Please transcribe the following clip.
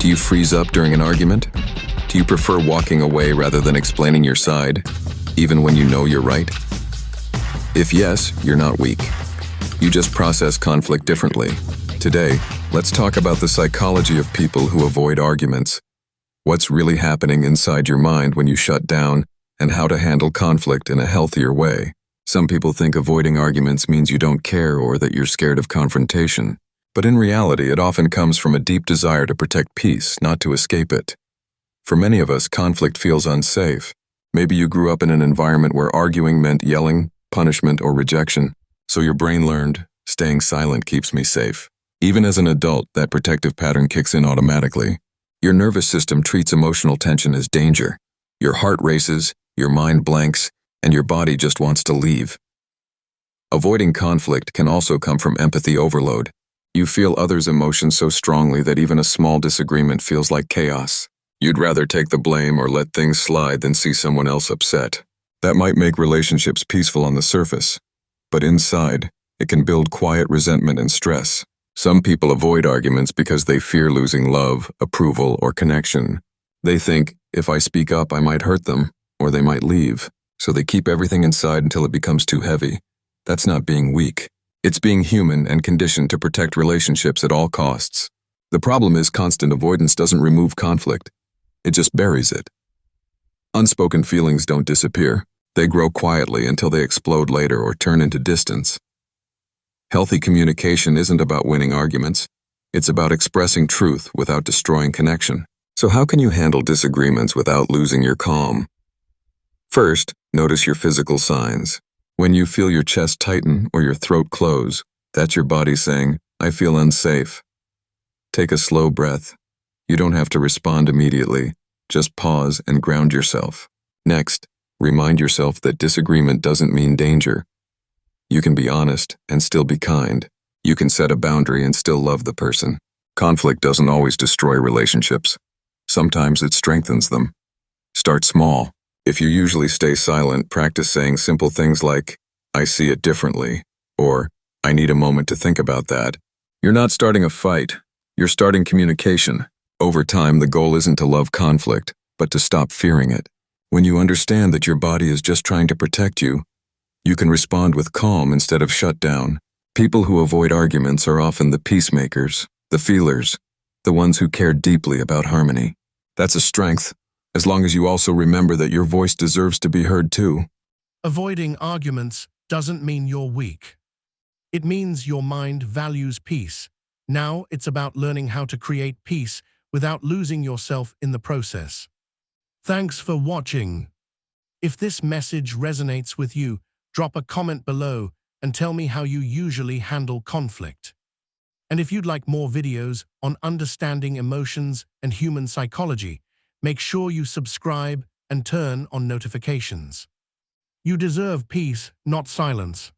Do you freeze up during an argument? Do you prefer walking away rather than explaining your side, even when you know you're right? If yes, you're not weak. You just process conflict differently. Today, let's talk about the psychology of people who avoid arguments. What's really happening inside your mind when you shut down, and how to handle conflict in a healthier way. Some people think avoiding arguments means you don't care or that you're scared of confrontation. But in reality, it often comes from a deep desire to protect peace, not to escape it. For many of us, conflict feels unsafe. Maybe you grew up in an environment where arguing meant yelling, punishment, or rejection, so your brain learned, staying silent keeps me safe. Even as an adult, that protective pattern kicks in automatically. Your nervous system treats emotional tension as danger. Your heart races, your mind blanks, and your body just wants to leave. Avoiding conflict can also come from empathy overload. You feel others' emotions so strongly that even a small disagreement feels like chaos. You'd rather take the blame or let things slide than see someone else upset. That might make relationships peaceful on the surface, but inside, it can build quiet resentment and stress. Some people avoid arguments because they fear losing love, approval, or connection. They think, if I speak up, I might hurt them, or they might leave, so they keep everything inside until it becomes too heavy. That's not being weak. It's being human and conditioned to protect relationships at all costs. The problem is constant avoidance doesn't remove conflict. It just buries it. Unspoken feelings don't disappear. They grow quietly until they explode later or turn into distance. Healthy communication isn't about winning arguments. It's about expressing truth without destroying connection. So how can you handle disagreements without losing your calm? First, notice your physical signs. When you feel your chest tighten or your throat close, that's your body saying, I feel unsafe. Take a slow breath. You don't have to respond immediately. Just pause and ground yourself. Next, remind yourself that disagreement doesn't mean danger. You can be honest and still be kind. You can set a boundary and still love the person. Conflict doesn't always destroy relationships. Sometimes it strengthens them. Start small. If you usually stay silent, practice saying simple things like, I see it differently, or I need a moment to think about that. You're not starting a fight. You're starting communication. Over time, the goal isn't to love conflict, but to stop fearing it. When you understand that your body is just trying to protect you, you can respond with calm instead of shut down. People who avoid arguments are often the peacemakers, the feelers, the ones who care deeply about harmony. That's a strength, as long as you also remember that your voice deserves to be heard too. Avoiding arguments doesn't mean you're weak. It means your mind values peace. Now it's about learning how to create peace without losing yourself in the process. Thanks for watching. If this message resonates with you, drop a comment below and tell me how you usually handle conflict. And if you'd like more videos on understanding emotions and human psychology, make sure you subscribe and turn on notifications. You deserve peace, not silence.